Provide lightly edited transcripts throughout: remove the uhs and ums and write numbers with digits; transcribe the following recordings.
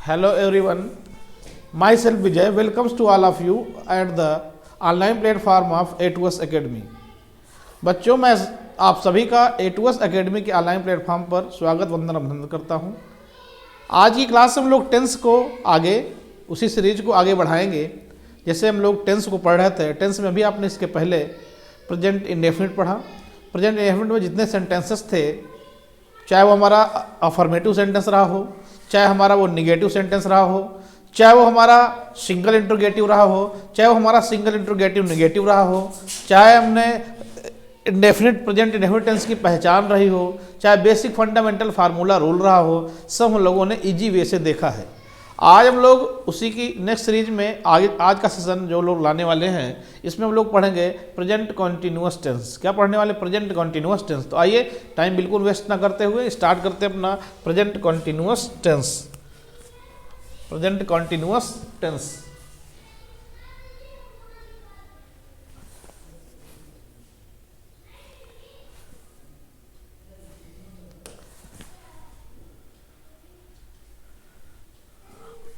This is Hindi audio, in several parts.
Hello everyone, myself Vijay welcomes to all of you at the online platform of A2S Academy। बच्चों मैं आप सभी का A2S Academy के ऑनलाइन प्लेटफॉर्म पर स्वागत वंदन अभिनंदन करता हूं। आज की क्लास हम लोग टेंस को आगे उसी सीरीज को आगे बढ़ाएंगे। जैसे हम लोग टेंस को पढ़ रहे थे, टेंस में भी आपने इसके पहले प्रेजेंट इंडेफिनिट पढ़ा। प्रेजेंट इंडेफिनिट में जितने सेंटेंसेस थे, चाहे वो हमारा अफर्मेटिव सेंटेंस रहा हो, चाहे हमारा वो निगेटिव सेंटेंस रहा हो, चाहे वो हमारा सिंगल इंट्रोगेटिव रहा हो, चाहे वो हमारा सिंगल इंट्रोगेटिव निगेटिव रहा हो, चाहे हमने इंडेफिनिट प्रेजेंट इंडेफिनिट टेंस की पहचान रही हो, चाहे बेसिक फंडामेंटल फार्मूला रूल रहा हो, सब हम लोगों ने इजी वे से देखा है। आज हम लोग उसी की नेक्स्ट सीरीज में आगे आज का सेशन जो लोग लाने वाले हैं, इसमें हम लोग पढ़ेंगे प्रेजेंट कॉन्टिन्यूअस टेंस। क्या पढ़ने वाले? Present continuous tense. तो आइए टाइम बिल्कुल वेस्ट ना करते हुए स्टार्ट करते हैं अपना present continuous tense. Present continuous tense.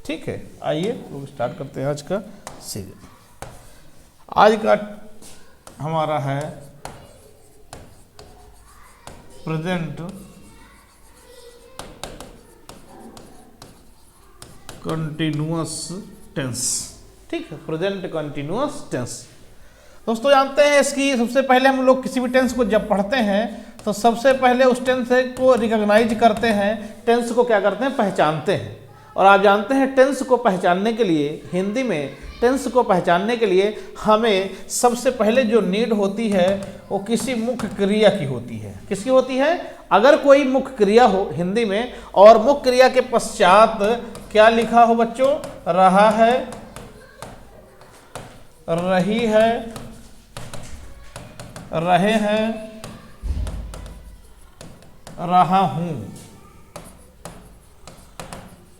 ठीक है, आइए लोग स्टार्ट करते हैं आज का सीरीज। आज का हमारा है प्रेजेंट कंटिन्यूअस टेंस। ठीक है, प्रेजेंट कंटिन्यूअस टेंस। दोस्तों जानते हैं इसकी सबसे पहले हम लोग किसी भी टेंस को जब पढ़ते हैं तो सबसे पहले उस टेंस को रिकॉग्नाइज करते हैं, टेंस को क्या करते हैं? पहचानते हैं। और आप जानते हैं टेंस को पहचानने के लिए, हिंदी में टेंस को पहचानने के लिए हमें सबसे पहले जो नीड होती है वो किसी मुख्य क्रिया की होती है। किसकी होती है? अगर कोई मुख्य क्रिया हो हिंदी में और मुख्य क्रिया के पश्चात क्या लिखा हो बच्चों? रहा है, रही है, रहे हैं, रहा हूं,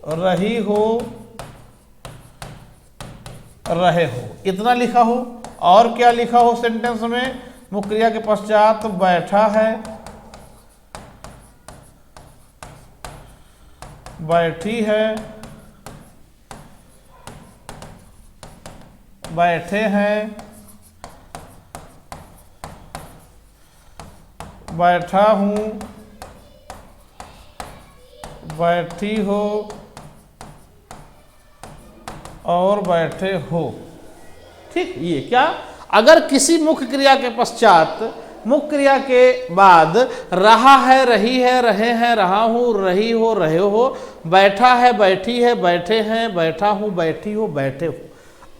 रही हो, रहे हो, इतना लिखा हो। और क्या लिखा हो सेंटेंस में? मुख्य क्रिया के पश्चात बैठा है, बैठी है, बैठे हैं, बैठा हूं, बैठी हो और बैठे हो। ठीक, ये क्या? अगर किसी मुख्य क्रिया के पश्चात, मुख्य क्रिया के बाद रहा है, रही है, रहे हैं, रहा हूं, रही हो, रहे हो, बैठा है, बैठी है, बैठे हैं, बैठा हूं, बैठी हो, बैठे हो,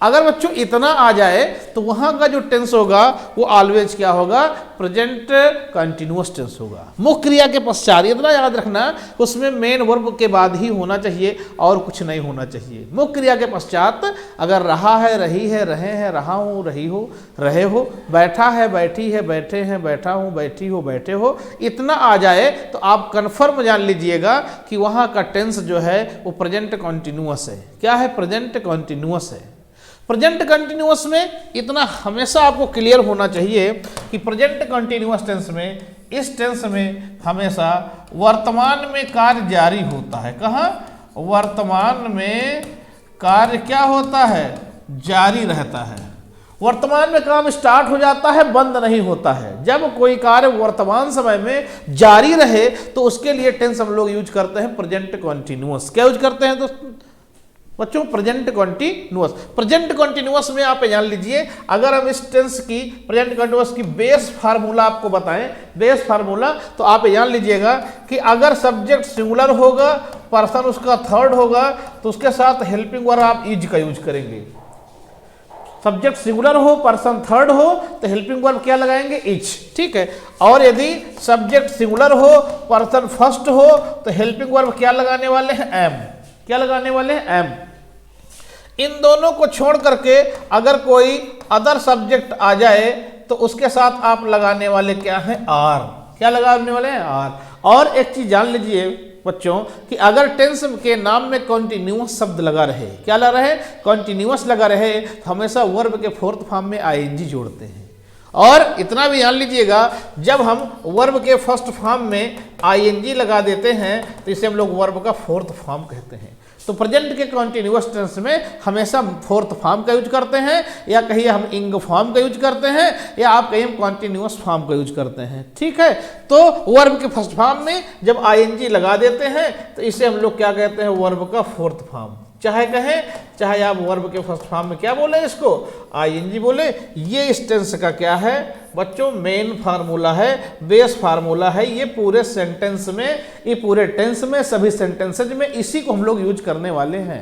अगर बच्चों इतना आ जाए तो वहां का जो टेंस होगा वो ऑलवेज क्या होगा? प्रेजेंट कंटिन्यूअस टेंस होगा। मुख्य क्रिया के पश्चात, इतना याद रखना, उसमें मेन वर्ब के बाद ही होना चाहिए और कुछ नहीं होना चाहिए। मुख्य क्रिया के पश्चात अगर रहा है, रही है, रहे हैं, रहा हूं, रही हो, रहे हो, बैठा है, बैठी है, बैठे हैं, बैठा हूं, बैठी हो, बैठे हो, इतना आ जाए तो आप कन्फर्म जान लीजिएगा कि वहां का टेंस जो है वो प्रेजेंट कंटिन्यूअस है। क्या है? प्रेजेंट कंटिन्यूअस है। प्रेजेंट कंटिन्यूअस में इतना हमेशा आपको क्लियर होना चाहिए कि प्रेजेंट कंटिन्यूअस टेंस में, इस टेंस में हमेशा वर्तमान में कार्य जारी होता है। कहाँ? वर्तमान में कार्य क्या होता है? जारी रहता है। वर्तमान में काम स्टार्ट हो जाता है, बंद नहीं होता है। जब कोई कार्य वर्तमान समय में जारी रहे तो उसके लिए टेंस हम लोग यूज करते हैं प्रेजेंट कंटिन्यूअस। क्या यूज करते हैं दोस्तों? बच्चों प्रेजेंट कॉन्टिन्यूअस। प्रेजेंट कॉन्टिन्यूअस में आप जान लीजिए, अगर हम इस टेंस की प्रेजेंट कॉन्टिन्यूअस की बेस फार्मूला आपको बताएं, बेस फार्मूला, तो आप जान लीजिएगा कि अगर सब्जेक्ट सिंगुलर होगा, पर्सन उसका थर्ड होगा, तो उसके साथ हेल्पिंग वर्ब आप इज का यूज करेंगे। सब्जेक्ट सिंगुलर हो, पर्सन थर्ड हो, तो हेल्पिंग वर्ब क्या लगाएंगे? इज। ठीक है। और यदि सब्जेक्ट सिंगुलर हो, पर्सन फर्स्ट हो, तो हेल्पिंग वर्ब क्या लगाने वाले हैं? एम। क्या लगाने वाले हैं? एम। इन दोनों को छोड़ करके अगर कोई अदर सब्जेक्ट आ जाए तो उसके साथ आप लगाने वाले क्या है? आर। क्या लगाने वाले हैं? आर। और एक चीज जान लीजिए बच्चों कि अगर टेंस के नाम में कॉन्टिन्यूअस शब्द लगा रहे, क्या लगा रहे? कॉन्टिन्यूअस लगा रहे, तो हमेशा वर्ब के फोर्थ फॉर्म में आईएनजी जोड़ते हैं। और इतना भी जान लीजिएगा, जब हम वर्ब के फर्स्ट फॉर्म में आईएनजी लगा देते हैं तो इसे हम लोग वर्ब का फोर्थ फॉर्म कहते हैं। तो प्रेजेंट के कॉन्टिन्यूअस टेंस में हमेशा फोर्थ फॉर्म का यूज करते हैं, या कहिए हम इंग फॉर्म का यूज करते हैं, या आप कहिए हम कॉन्टिन्यूअस फॉर्म का यूज करते हैं। ठीक है, तो वर्ब के फर्स्ट फॉर्म में जब आईएनजी लगा देते हैं तो इसे हम लोग क्या कहते हैं, वर्ब का फोर्थ फॉर्म। चाहे कहें, चाहे आप वर्ब के फर्स्ट फॉर्म में क्या बोले, इसको आईएनजी बोले। ये इस टेंस का क्या है बच्चों, मेन फार्मूला है, बेस फार्मूला है। ये पूरे सेंटेंस में, ये पूरे टेंस में, सभी सेंटेंसेज में इसी को हम लोग यूज करने वाले हैं।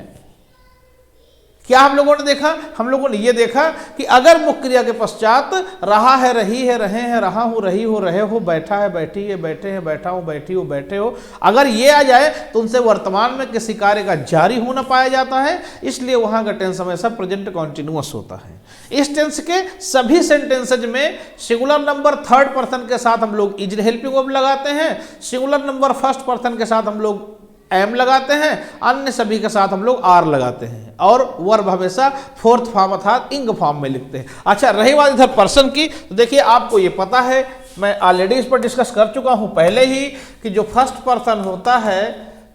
क्या हम लोगों ने देखा, हम लोगों ने ये देखा कि अगर मुख्य क्रिया के पश्चात रहा है, रही है, रहे हैं, रहा हूं, रही हो, रहे हो, बैठा है, बैठी है, बैठे हैं, बैठा हूं, बैठी हो, बैठे हो, अगर ये आ जाए तो उनसे वर्तमान में किसी कार्य का जारी होना पाया जाता है, इसलिए वहां का टेंस हमेशा प्रेजेंट कॉन्टिन्यूअस होता है। इस टेंस के सभी सेंटेंसेज में सिंगुलर नंबर थर्ड पर्सन के साथ हम लोग इज हेल्पिंग वर्ब लगाते हैं, सिंगुलर नंबर फर्स्ट पर्सन के साथ हम लोग एम लगाते हैं, अन्य सभी के साथ हम लोग आर लगाते हैं, और वर्ब हमेशा फोर्थ फॉर्म अर्थात इंग फॉर्म में लिखते हैं। अच्छा, रही बात इधर पर्सन की, तो देखिए आपको ये पता है, मैं ऑलरेडी इस पर डिस्कस कर चुका हूं पहले ही, कि जो फर्स्ट पर्सन होता है,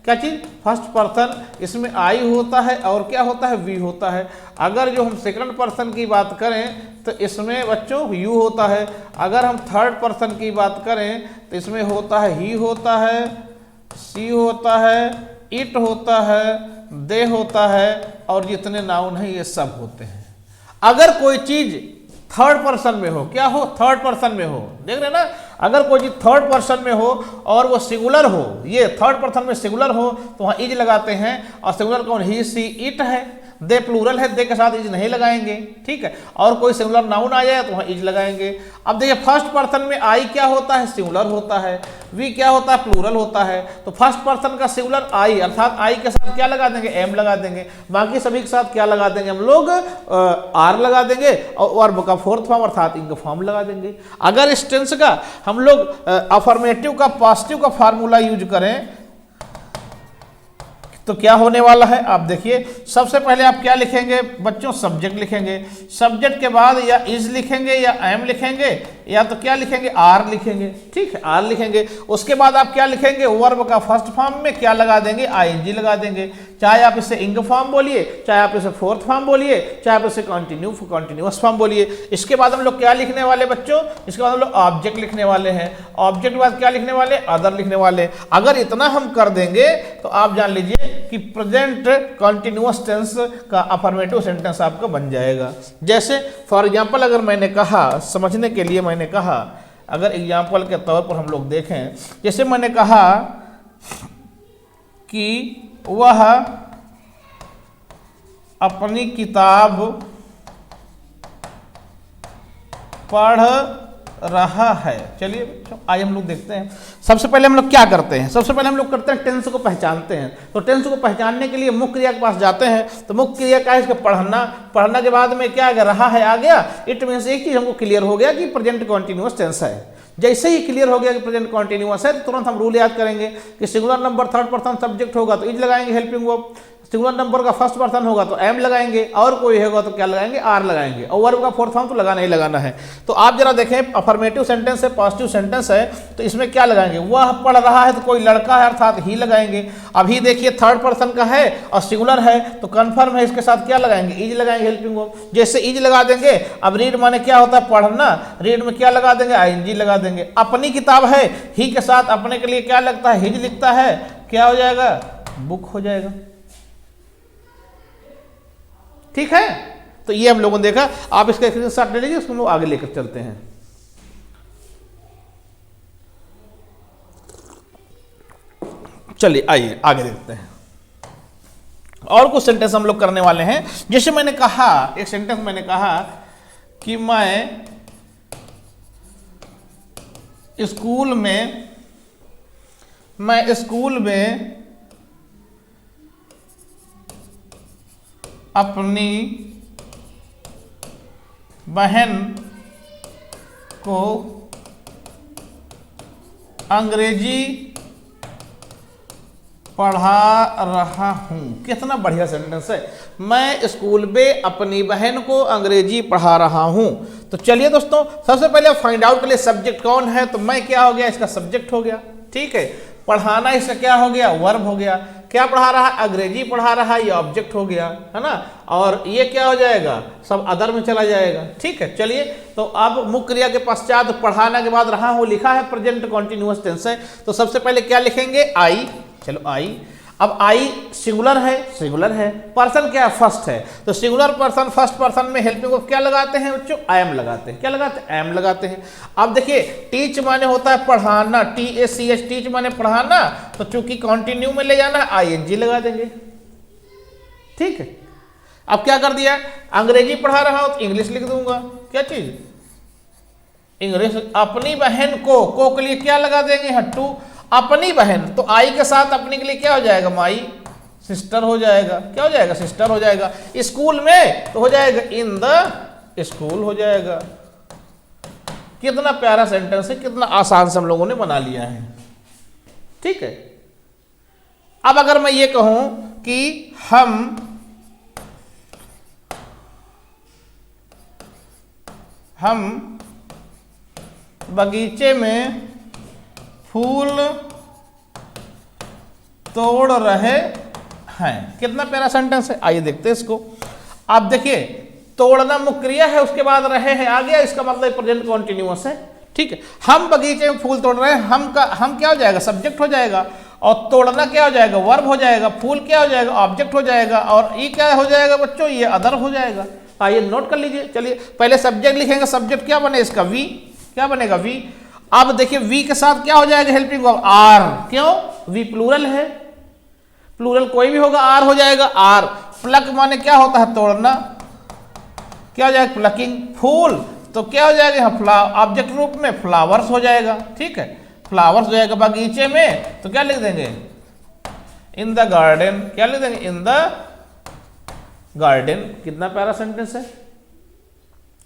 क्या चीज, फर्स्ट पर्सन, इसमें आई होता है और क्या होता है, वी होता है। अगर जो हम सेकंड पर्सन की बात करें तो इसमें बच्चों यू होता है। अगर हम थर्ड पर्सन की बात करें तो इसमें होता है ही होता है, सी होता है, इट होता है, दे होता है, और जितने नाउन हैं ये सब होते हैं। अगर कोई चीज थर्ड पर्सन में हो, क्या हो, थर्ड पर्सन में हो, देख रहे ना, अगर कोई चीज थर्ड पर्सन में हो और वो सिंगुलर हो, ये थर्ड पर्सन में सिंगुलर हो तो वहां इज लगाते हैं, और सिंगुलर कौन, ही, सी, इट है, दे प्लूरल है, दे के साथ इज नहीं लगाएंगे। ठीक है, और कोई सिंगुलर नाउन आ जाए तो वहां इज लगाएंगे। अब देखिए फर्स्ट पर्सन में आई क्या होता है, सिंगुलर होता है, वी क्या होता है, प्लूरल होता है। तो फर्स्ट पर्सन का सिंगुलर आई, अर्थात आई के साथ क्या लगा देंगे, एम लगा देंगे। बाकी सभी के साथ क्या लगा देंगे हम लोग, आर लगा देंगे, और वर्ब का फोर्थ फॉर्म अर्थात इंग फॉर्म लगा देंगे। अगर इस टेंस का हम लोग अफर्मेटिव का पॉजिटिव का फार्मूला यूज करें तो क्या होने वाला है, आप देखिए। सबसे पहले आप क्या लिखेंगे बच्चों, सब्जेक्ट लिखेंगे। सब्जेक्ट के बाद या इज लिखेंगे, या एम लिखेंगे, या तो क्या लिखेंगे, आर लिखेंगे। ठीक है, आर लिखेंगे। उसके बाद आप क्या लिखेंगे, वर्ब का फर्स्ट फॉर्म में क्या लगा देंगे, आईएनजी लगा देंगे। चाहे आप इसे इंग फॉर्म बोलिए, चाहे आप इसे फोर्थ फॉर्म बोलिए, चाहे आप इसे कॉन्टिन्यूअस फॉर्म बोलिए। इसके बाद हम लोग क्या लिखने वाले बच्चों, इसके बाद हम लोग ऑब्जेक्ट लिखने वाले हैं। ऑब्जेक्ट के बाद क्या लिखने वाले, अदर लिखने वाले। अगर इतना हम कर देंगे तो आप जान लीजिए कि प्रेजेंट कॉन्टिन्यूअस टेंस का अफर्मेटिव सेंटेंस आपका बन जाएगा। जैसे फॉर एग्जांपल अगर मैंने कहा, समझने के लिए मैंने कहा, अगर एग्जांपल के तौर पर हम लोग देखें, जैसे मैंने कहा कि वह अपनी किताब पढ़ रहा है। चलिए आइए हम लोग देखते हैं। सबसे पहले हम लोग क्या करते हैं, सबसे पहले हम लोग करते हैं टेंस को पहचानते हैं। तो टेंस को पहचानने के लिए मुख्य क्रिया के पास जाते हैं। तो मुख्य क्रिया का है इसका पढ़ना। पढ़ना के बाद में क्या आ रहा है, आ गया। इट मीन्स एक चीज हमको क्लियर हो गया कि प्रेजेंट कॉन्टिन्यूअस टेंस है। जैसे ही क्लियर हो गया कि प्रेजेंट कॉन्टिन्यूअस है तो तुरंत हम रूल याद करेंगे कि singular number third person subject होगा तो इज लगाएंगे हेल्पिंग वर्ब, सिंगुलर नंबर का फर्स्ट पर्सन होगा तो एम लगाएंगे, और कोई होगा तो क्या लगाएंगे, आर लगाएंगे, और वर्ब का फोर्थ फॉर्म तो लगाना ही लगाना है। तो आप जरा देखें, अफर्मेटिव सेंटेंस है, पॉजिटिव सेंटेंस है, तो इसमें क्या लगाएंगे, वह पढ़ रहा है तो कोई लड़का है अर्थात ही लगाएंगे। अभी देखिए थर्ड पर्सन का है और सिंगुलर है तो कन्फर्म है, इसके साथ क्या लगाएंगे, इज लगाएंगे हेल्पिंग वर्ब। जैसे इज लगा देंगे, अब रीड माने क्या होता है, पढ़ना, रीड में क्या लगा देंगे, आईएनजी लगा देंगे। अपनी किताब है, ही के साथ अपने के लिए क्या लगता है, हिज लिखता है, क्या हो जाएगा, बुक हो जाएगा। ठीक है, तो ये हम लोगों ने देखा। आप इसका स्क्रीनशॉट ले लीजिए, उसको हम लोग आगे लेकर चलते हैं। चलिए आइए आगे देखते हैं। और कुछ सेंटेंस हम लोग करने वाले हैं। जैसे मैंने कहा, एक सेंटेंस मैंने कहा कि मैं स्कूल में अपनी बहन को अंग्रेजी पढ़ा रहा हूँ। कितना बढ़िया सेंटेंस है। मैं स्कूल में अपनी बहन को अंग्रेजी पढ़ा रहा हूँ। तो चलिए दोस्तों, सबसे पहले फाइंड आउट के लिए सब्जेक्ट कौन है, तो मैं क्या हो गया, इसका सब्जेक्ट हो गया। ठीक है, पढ़ाना इसका क्या हो गया, वर्ब हो गया। क्या पढ़ा रहा है, अंग्रेजी पढ़ा रहा है, ये ऑब्जेक्ट हो गया, है ना। और ये क्या हो जाएगा, सब अदर में चला जाएगा। ठीक है, चलिए तो अब मुख्य क्रिया के पश्चात पढ़ाना के बाद रहा हूँ लिखा है, प्रेजेंट कॉन्टिन्यूअस टेंस है। तो सबसे पहले क्या लिखेंगे, आई। चलो आई, अब आई सिंगुलर है, सिंगुलर है, पर्सन क्या है, फर्स्ट है। तो सिंगुलर पर्सन फर्स्ट पर्सन में हेल्पिंग को क्या लगाते हैं बच्चों, आई एम लगाते हैं। क्या लगाते हैं, एम लगाते हैं। अब देखिए टीच माने होता है पढ़ाना, TACH, टीच माने पढ़ाना। तो चूंकि कंटिन्यू में ले जाना है, ING लगा देंगे। ठीक है, अब क्या कर दिया, अंग्रेजी पढ़ा रहा हो तो इंग्लिश लिख दूंगा। क्या चीज, इंग्लिश। अपनी बहन को के लिए क्या लगा देंगे, टू। अपनी बहन, तो आई के साथ अपनी के लिए क्या हो जाएगा, माई, सिस्टर हो जाएगा। क्या हो जाएगा, सिस्टर हो जाएगा। स्कूल में तो हो जाएगा इन द स्कूल हो जाएगा। कितना प्यारा सेंटेंस है, कितना आसान से हम लोगों ने बना लिया है। ठीक है, अब अगर मैं ये कहूं कि हम बगीचे में फूल तोड़ रहे हैं। कितना प्यारा सेंटेंस है, आइए देखते हैं इसको। आप देखिए, तोड़ना मुख्य क्रिया है, उसके बाद रहे हैं आ गया, इसका मतलब प्रेजेंट कॉन्टिन्यूअस है। ठीक है, हम बगीचे में फूल तोड़ रहे हैं, हम क्या हो जाएगा, सब्जेक्ट हो जाएगा। और तोड़ना क्या हो जाएगा, वर्ब हो जाएगा। फूल क्या हो जाएगा, ऑब्जेक्ट हो जाएगा। और ये क्या हो जाएगा बच्चों, ये अदर हो जाएगा। आइए नोट कर लीजिए। चलिए पहले सब्जेक्ट लिखेंगे, सब्जेक्ट क्या बने इसका, वी। क्या बनेगा, वी। अब देखिए वी के साथ क्या हो जाएगा, हेल्पिंग वर्ब, आर। क्यों, वी प्लूरल है, प्लूरल कोई भी होगा, आर हो जाएगा, आर। प्लक माने क्या होता है, तोड़ना। क्या हो जाएगा, प्लकिंग। फूल तो क्या हो जाएगा, ऑब्जेक्ट रूप में फ्लावर्स हो जाएगा। ठीक है, फ्लावर्स हो जाएगा। बगीचे में तो क्या लिख देंगे, इन द गार्डन। क्या लिख देंगे, इन द गार्डन। कितना प्यारा सेंटेंस है।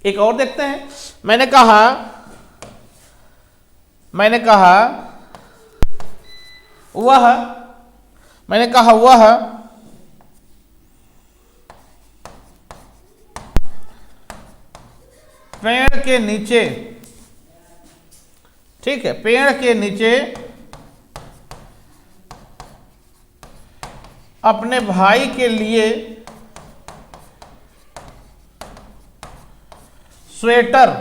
एक और देखते हैं। मैंने कहा वह पेड़ के नीचे, ठीक है, पेड़ के नीचे अपने भाई के लिए स्वेटर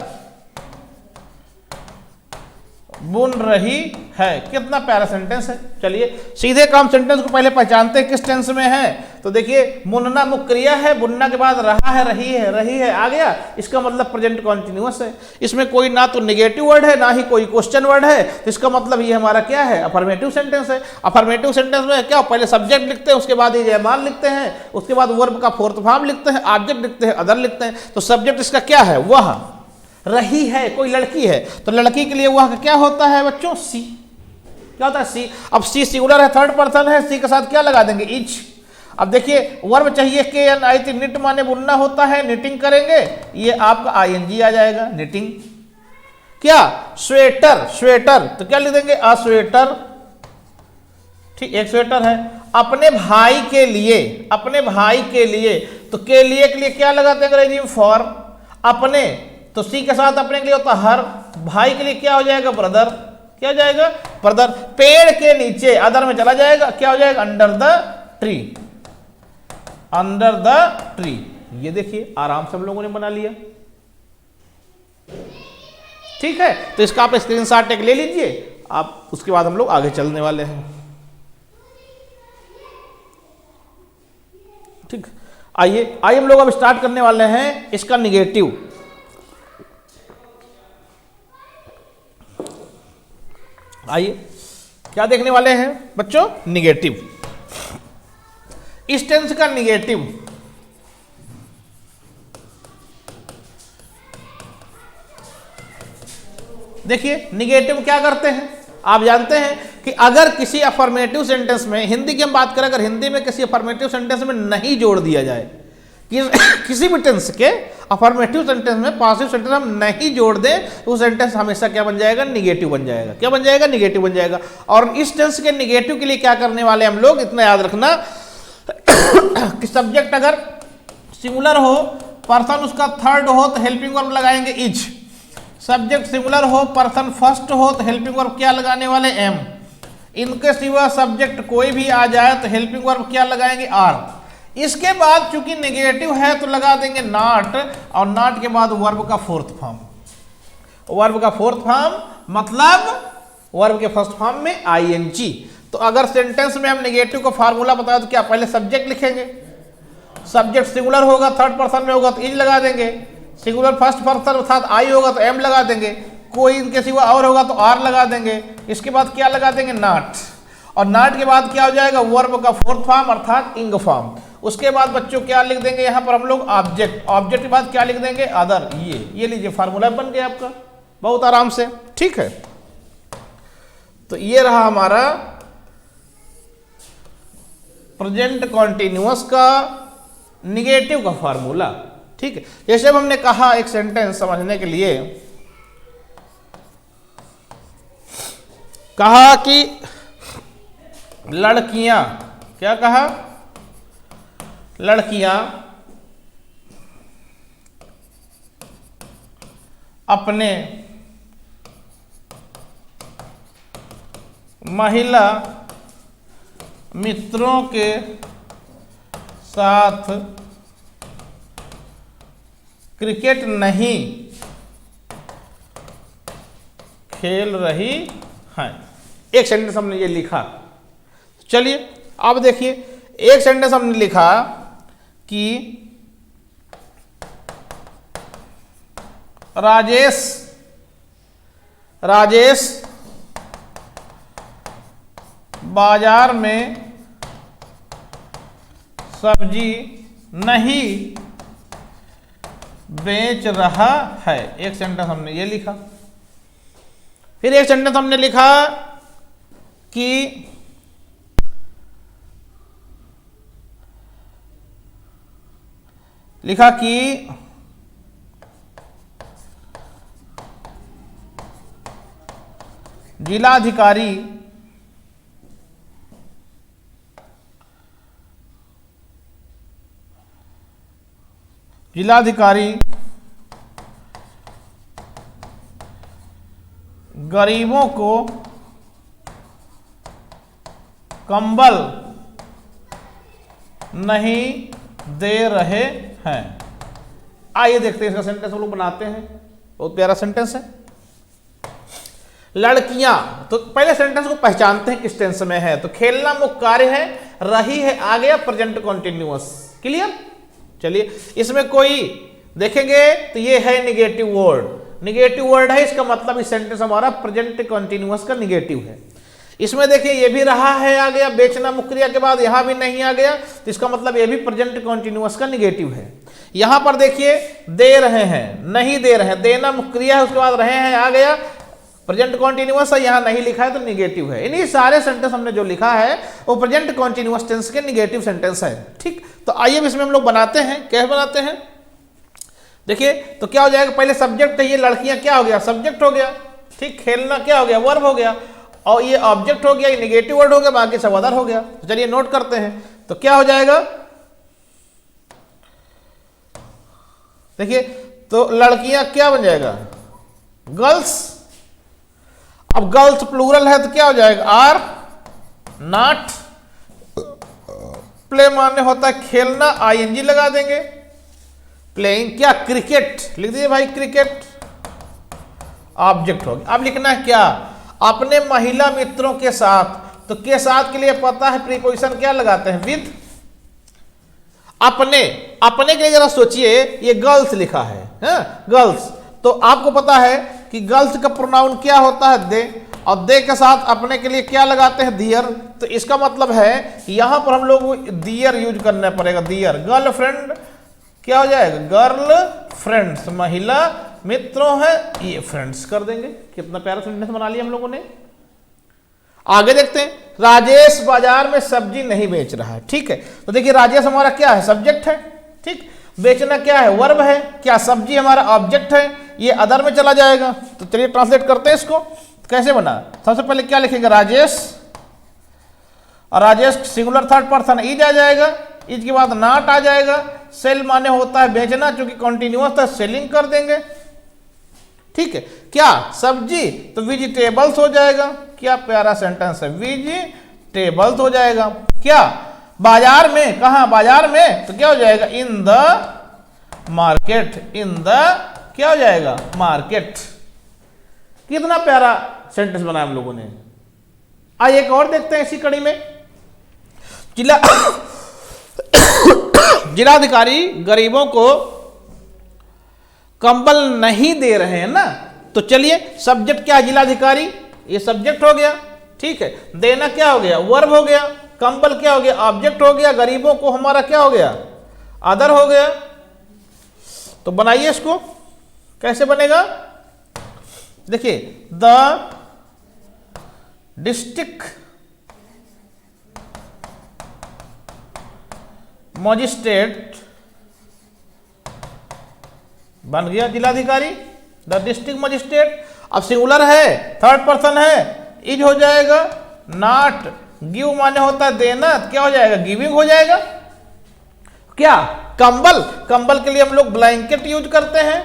बुन रही है। कितना प्यारा सेंटेंस है। चलिए सीधे काम सेंटेंस को पहले पहचानते हैं किस टेंस में है। तो देखिए बुनना मुख्य क्रिया है, बुनना के बाद रहा है, रही है आ गया, इसका मतलब प्रेजेंट कॉन्टिन्यूअस है। इसमें कोई ना तो नेगेटिव वर्ड है ना ही कोई क्वेश्चन वर्ड है, तो इसका मतलब ये हमारा क्या है, अफर्मेटिव सेंटेंस है। अफर्मेटिव सेंटेंस में क्या, पहले सब्जेक्ट लिखते हैं, उसके बाद यजमान लिखते हैं, उसके बाद वर्ब का फोर्थ फॉर्म लिखते हैं, ऑब्जेक्ट लिखते हैं, अदर लिखते हैं। तो सब्जेक्ट इसका क्या है, वह। रही है, कोई लड़की है, तो लड़की के लिए वह क्या होता है बच्चों, सी। क्या होता है, सी। अब सी सिंगुलर है, थर्ड पर्सन है, सी के साथ क्या लगा देंगे, इच। अब देखिए वर्ब चाहिए KNIT, निट माने बुनना होता है, निटिंग करेंगे, ये आपका ING आ जाएगा, निटिंग। क्या, स्वेटर, स्वेटर तो क्या लिख देंगे, अ स्वेटर। ठीक, एक स्वेटर है। अपने भाई के लिए, अपने भाई के लिए, तो के लिए क्या लगाते हैं अंग्रेजी में, फॉर। अपने तो सी के साथ अपने के लिए होता है हर, भाई के लिए क्या हो जाएगा, ब्रदर। क्या हो जाएगा, ब्रदर। पेड़ के नीचे अदर में चला जाएगा, क्या हो जाएगा, under the tree, under the tree. ये देखिए आराम से हम लोगों ने बना लिया। ठीक है, तो इसका आप स्क्रीनशॉट एक ले लीजिए आप, उसके बाद हम लोग आगे चलने वाले हैं। ठीक, आइए हम लोग अब स्टार्ट करने वाले हैं इसका निगेटिव। आइए क्या देखने वाले हैं बच्चों, निगेटिव। इस टेंस का निगेटिव, देखिए निगेटिव क्या करते हैं, आप जानते हैं कि अगर किसी अफर्मेटिव सेंटेंस में, हिंदी की हम बात करें, अगर हिंदी में किसी अफर्मेटिव सेंटेंस में नहीं जोड़ दिया जाए, किसी भी टेंस के अफर्मेटिव सेंटेंस में पॉजिटिव सेंटेंस हम नहीं जोड़ दें तो वो सेंटेंस हमेशा क्या बन जाएगा, निगेटिव बन जाएगा। क्या बन जाएगा, निगेटिव बन जाएगा। और इस टेंस के निगेटिव के लिए क्या करने वाले हम लोग, इतना याद रखना कि सब्जेक्ट अगर सिंगुलर हो, पर्सन उसका थर्ड हो तो हेल्पिंग वर्ब लगाएंगे इज। सब्जेक्ट सिंगुलर हो, पर्सन फर्स्ट हो तो हेल्पिंग वर्ब क्या लगाने वाले, एम। इनके सिवा सब्जेक्ट कोई भी आ जाए तो हेल्पिंग वर्ब क्या लगाएंगे, आर। इसके बाद चूंकि नेगेटिव है तो लगा देंगे नॉट, और नॉट के बाद वर्ब का फोर्थ फॉर्म। वर्ब का फोर्थ फॉर्म मतलब वर्ब के फर्स्ट फॉर्म में आईएनजी। तो अगर सेंटेंस में हम नेगेटिव का फार्मूला बताए तो क्या पहले सब्जेक्ट लिखेंगे, सब्जेक्ट सिंगुलर होगा थर्ड पर्सन में होगा तो इज लगा देंगे, सिंगुलर फर्स्ट पर्सन अर्थात आई होगा तो एम लगा देंगे, कोई इनके सिवा और होगा तो आर लगा देंगे। इसके बाद क्या लगा देंगे, नॉट। और नॉट के बाद क्या हो जाएगा, वर्ब का फोर्थ फॉर्म अर्थात इंग फॉर्म। उसके बाद बच्चों क्या लिख देंगे यहाँ पर हम लोग, ऑब्जेक्ट। ऑब्जेक्ट के बाद क्या लिख देंगे, अदर। ये लीजिए फार्मूला बन गया आपका बहुत आराम से, ठीक है। तो ये रहा हमारा प्रेजेंट कॉन्टिन्यूअस का निगेटिव का फार्मूला, ठीक है। जैसे अब हमने कहा एक सेंटेंस समझने के लिए, कहा कि लड़कियां, क्या कहा, लड़कियां अपने महिला मित्रों के साथ क्रिकेट नहीं खेल रही हैं। एक सेंटेंस हमने ये लिखा। चलिए अब देखिए, एक सेंटेंस हमने लिखा कि राजेश बाजार में सब्जी नहीं बेच रहा है। एक सेंटेंस हमने ये लिखा। फिर एक सेंटेंस हमने लिखा कि जिलाधिकारी गरीबों को कंबल नहीं दे रहे हैं। आइए देखते हैं इसका सेंटेंस हम लोग बनाते हैं। बहुत प्यारा सेंटेंस है। लड़कियां, तो पहले सेंटेंस को पहचानते हैं किस टेंस में है। तो खेलना मुख्य कार्य है, रही है आ गया प्रेजेंट कॉन्टिन्यूअस। क्लियर। चलिए इसमें कोई देखेंगे तो ये है निगेटिव वर्ड। निगेटिव वर्ड है, इसका मतलब इस सेंटेंस हमारा प्रेजेंट कॉन्टिन्यूअस का निगेटिव है। इसमें देखिए ये भी रहा है आ गया, बेचना मुख्य क्रिया के बाद यहां भी नहीं आ गया, तो इसका मतलब ये भी प्रेजेंट कॉन्टिन्यूअस का निगेटिव है। यहां पर देखिए दे रहे हैं, नहीं दे रहे हैं, देना मुख्य क्रिया है, उसके बाद रहे हैं आ गया, प्रेजेंट कॉन्टिन्यूअस है, यहां नहीं लिखा है तो निगेटिव है। इन्हीं सारे सेंटेंस हमने जो लिखा है वो प्रेजेंट कॉन्टिन्यूअस टेंस के निगेटिव सेंटेंस है। ठीक, तो आइए इसमें हम लोग बनाते हैं। क्या बनाते हैं देखिए, तो क्या हो जाएगा, पहले सब्जेक्ट है, ये लड़कियां क्या हो गया, सब्जेक्ट हो गया। ठीक, खेलना क्या हो गया, वर्ब हो गया, और ये ऑब्जेक्ट हो गया, ये निगेटिव वर्ड हो गया, बाकी सब अदर हो गया। तो चलिए नोट करते हैं। तो क्या हो जाएगा देखिए, तो लड़कियां क्या बन जाएगा, गर्ल्स। अब गर्ल्स प्लूरल है तो क्या हो जाएगा, आर नॉट। प्ले माने होता है खेलना, आईएनजी लगा देंगे। प्लेइंग क्या, क्रिकेट लिख दीजिए भाई, क्रिकेट ऑब्जेक्ट हो गया। अब लिखना है क्या, अपने महिला मित्रों के साथ। तो के साथ के लिए पता है प्रीपोजिशन क्या लगाते हैं, विद। अपने, अपने के लिए जरा सोचिए, ये गर्ल्स लिखा है, गर्ल्स। तो आपको पता है कि गर्ल्स का प्रोनाउन क्या होता है, दे, और दे के साथ अपने के लिए क्या लगाते हैं, दियर। तो इसका मतलब है यहां पर हम लोग दियर यूज करना पड़ेगा, दियर। गर्लफ्रेंड क्या हो जाएगा, गर्ल फ्रेंड्स, महिला मित्रों है, ये फ्रेंड्स कर देंगे। कितना प्यारा सेंटेंस बना लिया हम लोगों ने। आगे देखते हैं, राजेश बाजार में सब्जी नहीं बेच रहा है। ठीक है, तो देखिए राजेश हमारा क्या है, सब्जेक्ट है। ठीक, बेचना क्या है, वर्ब है, क्या सब्जी हमारा ऑब्जेक्ट है, ये अदर में चला जाएगा। तो चलिए ट्रांसलेट करते हैं इसको। कैसे बना, सबसे पहले क्या लिखेंगे, राजेश, और Rajesh singular third person is आ जाएगा, इज के बाद नॉट आ जाएगा, सेल माने होता है बेचना, चूंकि कॉन्टिन्यूअस था सेलिंग कर देंगे। ठीक है, क्या सब्जी, तो वेजिटेबल्स हो जाएगा, क्या प्यारा सेंटेंस है, वेजिटेबल्स हो जाएगा। क्या बाजार में, कहा बाजार में, तो क्या हो जाएगा, in the market, in the क्या हो जाएगा, मार्केट। कितना प्यारा सेंटेंस बनाया हम लोगों ने। आइए एक और देखते हैं इसी कड़ी में। जिला जिलाधिकारी गरीबों को कंबल नहीं दे रहे हैं ना, तो चलिए सब्जेक्ट क्या है, जिलाधिकारी, ये सब्जेक्ट हो गया। ठीक है, देना क्या हो गया, वर्ब हो गया, कंबल क्या हो गया, ऑब्जेक्ट हो गया, गरीबों को हमारा क्या हो गया, अदर हो गया। तो बनाइए इसको, कैसे बनेगा, देखिए, द डिस्ट्रिक्ट मजिस्ट्रेट बन गया जिलाधिकारी, द डिस्ट्रिक्ट मजिस्ट्रेट। अब सिंगुलर है, थर्ड पर्सन है, इज हो जाएगा, नॉट, गिव माने होता है देना, क्या हो जाएगा, गिविंग हो जाएगा। क्या कंबल, कंबल के लिए हम लोग ब्लैंकेट यूज करते हैं,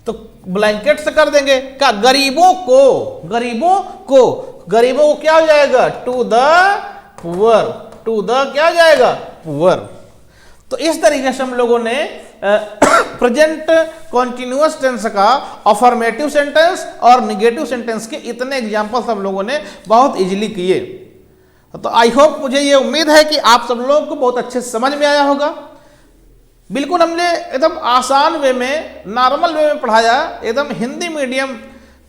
तो ब्लैंकेट से कर देंगे। क्या गरीबों को, गरीबों को, गरीबों को क्या हो जाएगा, to the poor, to the क्या हो जाएगा, पुअर। तो इस तरीके से हम लोगों ने प्रेजेंट कॉन्टिन्यूअस टेंस का अफर्मेटिव सेंटेंस और निगेटिव सेंटेंस के इतने एग्जांपल्स हम लोगों ने बहुत इजीली किए। तो आई होप, मुझे ये उम्मीद है कि आप सब लोगों को बहुत अच्छे से समझ में आया होगा। बिल्कुल हमने एकदम आसान वे में, नॉर्मल वे में पढ़ाया, एकदम हिंदी मीडियम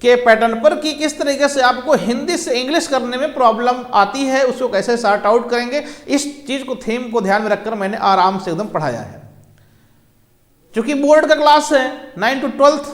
के पैटर्न पर, कि किस तरीके से आपको हिंदी से इंग्लिश करने में प्रॉब्लम आती है, उसको कैसे सॉर्ट आउट करेंगे। इस चीज को, थीम को ध्यान में रखकर मैंने आराम से एकदम पढ़ाया है। क्योंकि बोर्ड का क्लास है, 9 to 12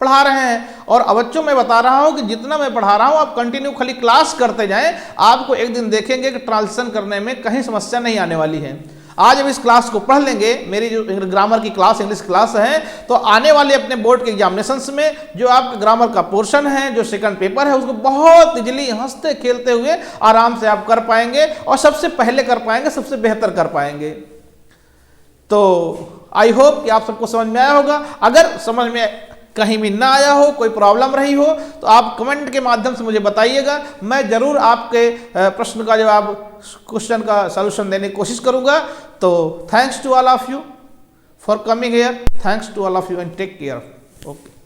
पढ़ा रहे हैं, और बच्चों में बता रहा हूं कि जितना मैं पढ़ा रहा हूं आप कंटिन्यू खाली क्लास करते जाएं, आपको एक दिन देखेंगे कि ट्रांसलेशन करने में कहीं समस्या नहीं आने वाली है। आज जब इस क्लास को पढ़ लेंगे, मेरी जो ग्रामर की क्लास, इंग्लिश क्लास है, तो आने वाले अपने बोर्ड के एग्जामिनेशंस में जो आपका ग्रामर का पोर्शन है, जो सेकंड पेपर है, उसको बहुत इजीली हंसते खेलते हुए आराम से आप कर पाएंगे, और सबसे पहले कर पाएंगे, सबसे बेहतर कर पाएंगे। तो आई होप कि आप सबको समझ में आया होगा। अगर समझ में कहीं भी ना आया हो, कोई प्रॉब्लम रही हो, तो आप कमेंट के माध्यम से मुझे बताइएगा। मैं जरूर आपके प्रश्न का जवाब, क्वेश्चन का सलूशन देने की कोशिश करूंगा। तो thanks to all of you for coming here, thanks to all of you and take care. Okay.